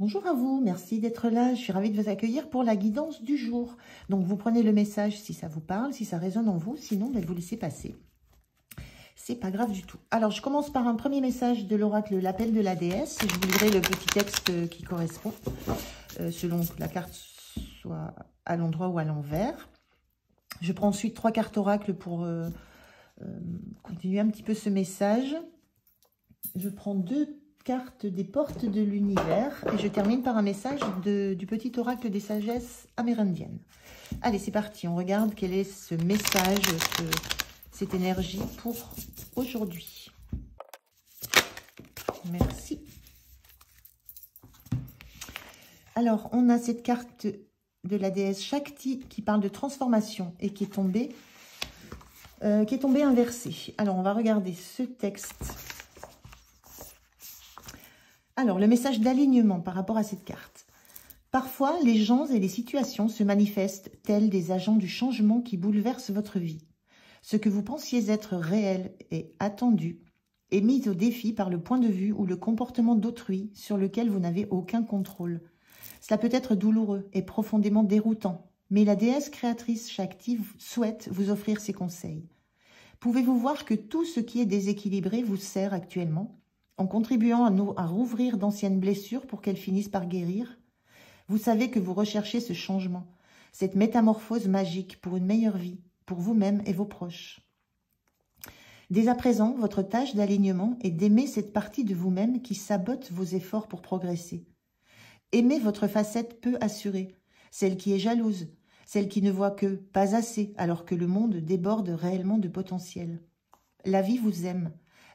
Bonjour à vous, merci d'être là. Je suis ravie de vous accueillir pour la guidance du jour. Donc, vous prenez le message si ça vous parle, si ça résonne en vous. Sinon, vous laissez passer. C'est pas grave du tout. Alors, je commence par un premier message de l'oracle, l'appel de la déesse. Je vous lirai le petit texte qui correspond, selon que la carte soit à l'endroit ou à l'envers. Je prends ensuite 3 cartes oracles pour continuer un petit peu ce message. Je prends 2 cartes des portes de l'univers et je termine par un message du petit oracle des sagesses amérindiennes. Allez, c'est parti. On regarde quel est ce message, cette énergie pour aujourd'hui. Merci. Alors, on a cette carte de la déesse Shakti qui parle de transformation et qui est tombée inversée. Alors, on va regarder ce texte. Alors, le message d'alignement par rapport à cette carte. Parfois, les gens et les situations se manifestent tels des agents du changement qui bouleversent votre vie. Ce que vous pensiez être réel et attendu est mis au défi par le point de vue ou le comportement d'autrui sur lequel vous n'avez aucun contrôle. Cela peut être douloureux et profondément déroutant, mais la déesse créatrice Shakti souhaite vous offrir ses conseils. Pouvez-vous voir que tout ce qui est déséquilibré vous sert actuellement, en contribuant à rouvrir d'anciennes blessures pour qu'elles finissent par guérir? Vous savez que vous recherchez ce changement, cette métamorphose magique pour une meilleure vie, pour vous-même et vos proches. Dès à présent, votre tâche d'alignement est d'aimer cette partie de vous-même qui sabote vos efforts pour progresser. Aimez votre facette peu assurée, celle qui est jalouse, celle qui ne voit que pas assez alors que le monde déborde réellement de potentiel. La vie vous aime.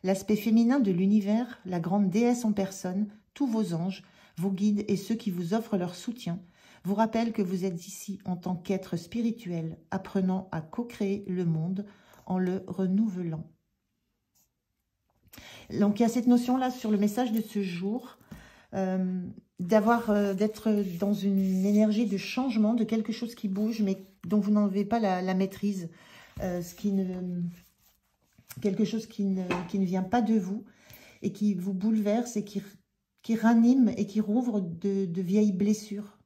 L'aspect féminin de l'univers, la grande déesse en personne, tous vos anges, vos guides et ceux qui vous offrent leur soutien, vous rappellent que vous êtes ici en tant qu'être spirituel, apprenant à co-créer le monde en le renouvelant. Donc il y a cette notion-là sur le message de ce jour, d'être dans une énergie de changement, de quelque chose qui bouge, mais dont vous n'avez pas la maîtrise, quelque chose qui ne vient pas de vous et qui vous bouleverse et qui ranime et qui rouvre de vieilles blessures.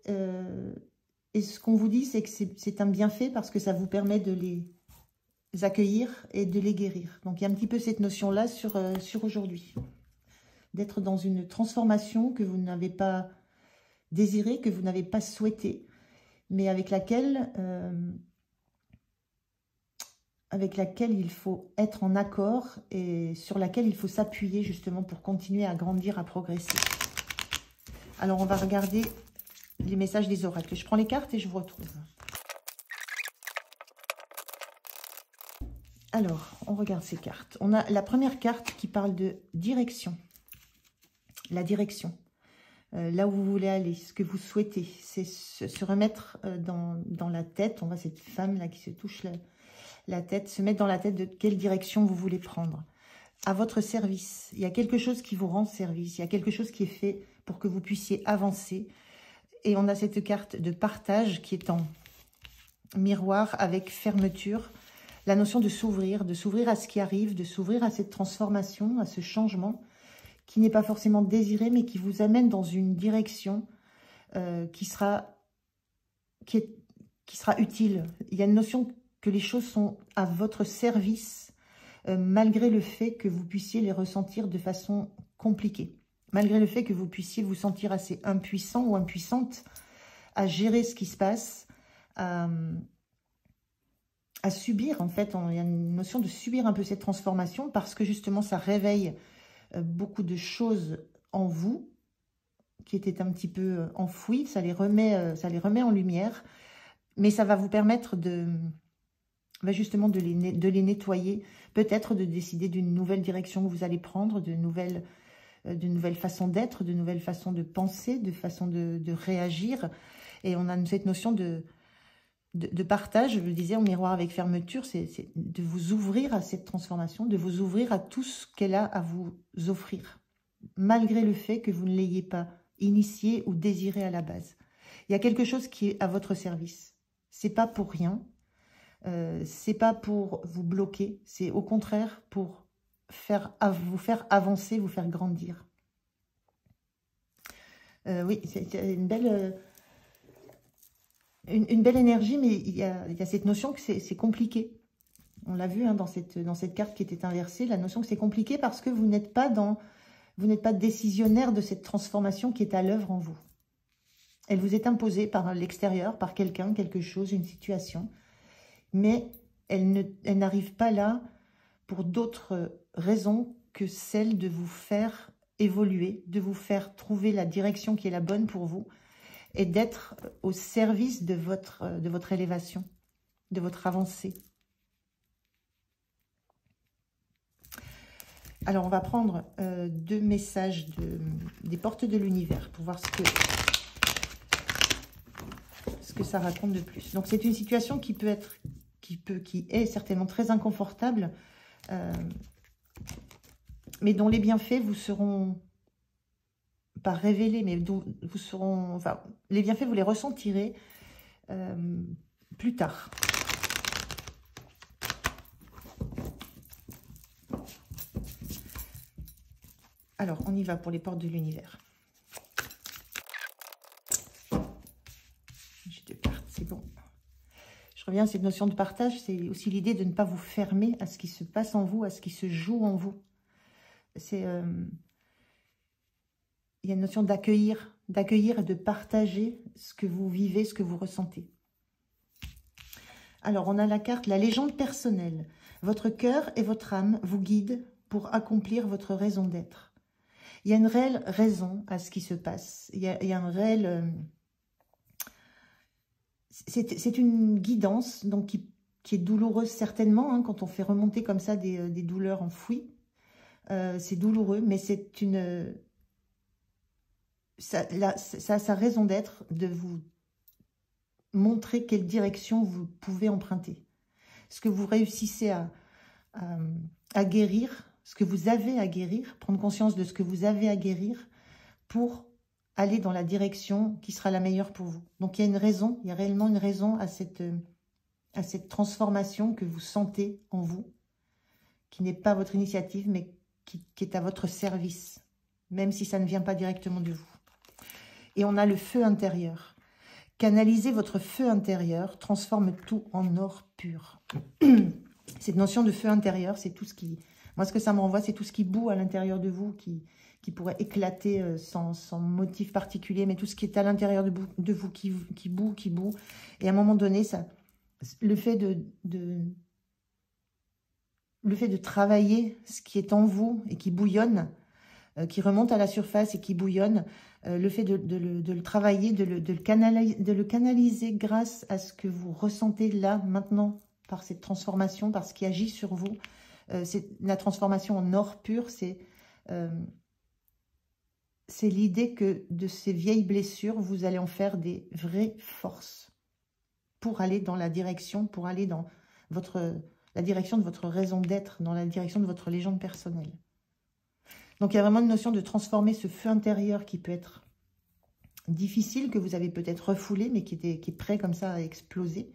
Et ce qu'on vous dit, c'est que c'est un bienfait parce que ça vous permet de les accueillir et de les guérir. Donc, il y a un petit peu cette notion-là sur aujourd'hui. D'être dans une transformation que vous n'avez pas désirée, que vous n'avez pas souhaitée, mais avec laquelle il faut être en accord et sur laquelle il faut s'appuyer justement pour continuer à grandir, à progresser. Alors, on va regarder les messages des oracles. Je prends les cartes et je vous retrouve. Alors, on regarde ces cartes. On a la première carte qui parle de direction. La direction. Là où vous voulez aller, ce que vous souhaitez. C'est se remettre dans la tête. On voit cette femme là qui se touche la tête, se mettre dans la tête de quelle direction vous voulez prendre. À votre service. Il y a quelque chose qui vous rend service. Il y a quelque chose qui est fait pour que vous puissiez avancer. Et on a cette carte de partage qui est en miroir avec fermeture. La notion de s'ouvrir à ce qui arrive, de s'ouvrir à cette transformation, à ce changement qui n'est pas forcément désiré, mais qui vous amène dans une direction qui sera utile. Il y a une notion que les choses sont à votre service, malgré le fait que vous puissiez les ressentir de façon compliquée. Malgré le fait que vous puissiez vous sentir assez impuissant ou impuissante à gérer ce qui se passe, à subir, en fait. Il y a une notion de subir un peu cette transformation parce que justement, ça réveille beaucoup de choses en vous qui étaient un petit peu enfouies. Ça les remet en lumière, mais ça va vous permettre justement de les nettoyer, peut-être de décider d'une nouvelle direction que vous allez prendre, de nouvelles façons d'être, de nouvelles façons de penser, de façons de réagir. Et on a cette notion de partage, je le disais, en miroir avec fermeture, c'est de vous ouvrir à cette transformation, de vous ouvrir à tout ce qu'elle a à vous offrir, malgré le fait que vous ne l'ayez pas initié ou désiré à la base. Il y a quelque chose qui est à votre service. C'est pas pour rien, c'est pas pour vous bloquer, c'est au contraire pour vous faire avancer, vous faire grandir. Oui, c'est une belle énergie, mais il y a cette notion que c'est compliqué. On l'a vu hein, dans cette carte qui était inversée, la notion que c'est compliqué parce que vous n'êtes pas décisionnaire de cette transformation qui est à l'œuvre en vous. Elle vous est imposée par l'extérieur, par quelqu'un, quelque chose, une situation. Mais elle n'arrive pas là pour d'autres raisons que celle de vous faire évoluer, de vous faire trouver la direction qui est la bonne pour vous et d'être au service de votre élévation, de votre avancée. Alors, on va prendre 2 messages des portes de l'univers pour voir ce que ça raconte de plus. Donc, c'est une situation qui est certainement très inconfortable, mais dont les bienfaits vous seront pas révélés, mais les bienfaits, vous les ressentirez plus tard. Alors, on y va pour les portes de l'univers. J'ai 2 cartes, c'est bon. Je reviens à cette notion de partage, c'est aussi l'idée de ne pas vous fermer à ce qui se passe en vous, à ce qui se joue en vous. Il y a une notion d'accueillir et de partager ce que vous vivez, ce que vous ressentez. Alors, on a la carte, la légende personnelle. Votre cœur et votre âme vous guident pour accomplir votre raison d'être. Il y a une réelle raison à ce qui se passe. Il y a un réel... c'est une guidance donc qui est douloureuse certainement, hein, quand on fait remonter comme ça des douleurs enfouies. C'est douloureux, mais c'est une... Ça a sa raison d'être de vous montrer quelle direction vous pouvez emprunter. Ce que vous réussissez à guérir, ce que vous avez à guérir, prendre conscience de ce que vous avez à guérir pour aller dans la direction qui sera la meilleure pour vous. Donc il y a une raison, il y a réellement une raison à cette transformation que vous sentez en vous, qui n'est pas votre initiative, mais qui est à votre service, même si ça ne vient pas directement de vous. Et on a le feu intérieur. Canaliser votre feu intérieur transforme tout en or pur. Cette notion de feu intérieur, c'est tout ce qui... Moi, ce que ça me renvoie, c'est tout ce qui bout à l'intérieur de vous, qui pourrait éclater sans motif particulier, mais tout ce qui est à l'intérieur de vous, qui bout. Et à un moment donné, le fait de travailler ce qui est en vous et qui bouillonne, qui remonte à la surface et qui bouillonne, le fait de le travailler, de le canaliser grâce à ce que vous ressentez là, maintenant, par cette transformation, par ce qui agit sur vous. La transformation en or pur, c'est l'idée que de ces vieilles blessures, vous allez en faire des vraies forces pour aller dans la direction, pour aller dans la direction de votre raison d'être, dans la direction de votre légende personnelle. Donc, il y a vraiment une notion de transformer ce feu intérieur qui peut être difficile, que vous avez peut-être refoulé, mais qui est prêt comme ça à exploser.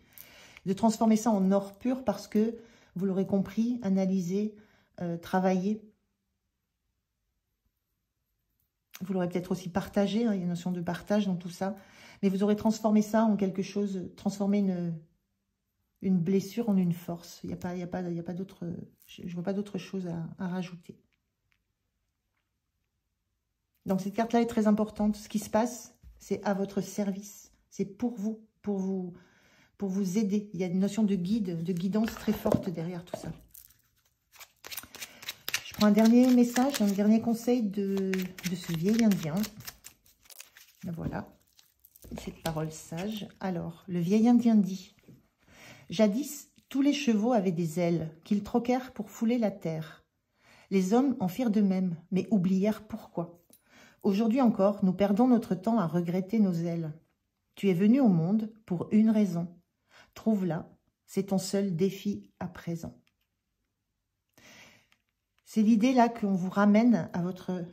De transformer ça en or pur parce que, vous l'aurez compris, analysé, travaillé. Vous l'aurez peut-être aussi partagé, hein, il y a une notion de partage dans tout ça. Mais vous aurez transformé ça en quelque chose, transformé une blessure en une force. Il n'y a pas d'autre, je vois pas d'autre chose à rajouter. Donc cette carte-là est très importante. Ce qui se passe, c'est à votre service. C'est pour vous aider. Il y a une notion de guide, de guidance très forte derrière tout ça. Je prends un dernier message, un dernier conseil de ce vieil indien. Voilà, cette parole sage. Alors, le vieil indien dit: jadis, tous les chevaux avaient des ailes qu'ils troquèrent pour fouler la terre. Les hommes en firent de même, mais oublièrent pourquoi. Aujourd'hui encore, nous perdons notre temps à regretter nos ailes. Tu es venu au monde pour une raison. Trouve-la, c'est ton seul défi à présent. C'est l'idée là qu'on vous ramène à votre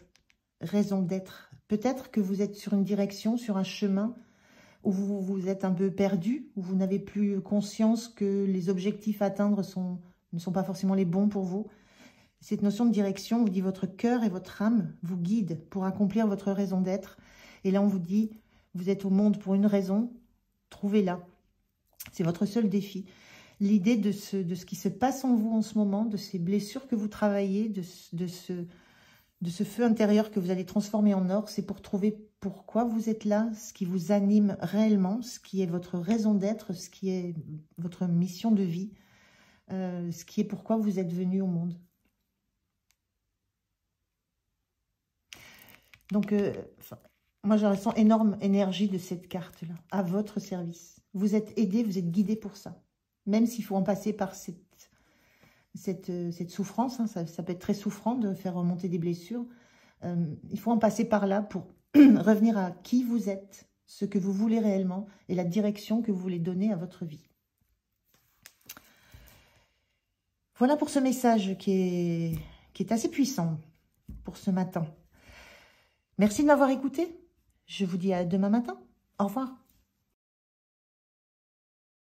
raison d'être. Peut-être que vous êtes sur une direction, sur un chemin où vous êtes un peu perdu, où vous n'avez plus conscience que les objectifs à atteindre ne sont pas forcément les bons pour vous. Cette notion de direction vous dit votre cœur et votre âme vous guident pour accomplir votre raison d'être. Et là, on vous dit, vous êtes au monde pour une raison, trouvez-la. C'est votre seul défi. L'idée de ce qui se passe en vous en ce moment, de ces blessures que vous travaillez, de ce feu intérieur que vous allez transformer en or, c'est pour trouver pourquoi vous êtes là, ce qui vous anime réellement, ce qui est votre raison d'être, ce qui est votre mission de vie, ce qui est pourquoi vous êtes venu au monde. Donc, moi, je ressens énorme énergie de cette carte-là, à votre service. Vous êtes aidé, vous êtes guidé pour ça. Même s'il faut en passer par cette souffrance, hein, ça peut être très souffrant de faire remonter des blessures. Il faut en passer par là pour revenir à qui vous êtes, ce que vous voulez réellement et la direction que vous voulez donner à votre vie. Voilà pour ce message qui est assez puissant pour ce matin. Merci de m'avoir écouté. Je vous dis à demain matin. Au revoir.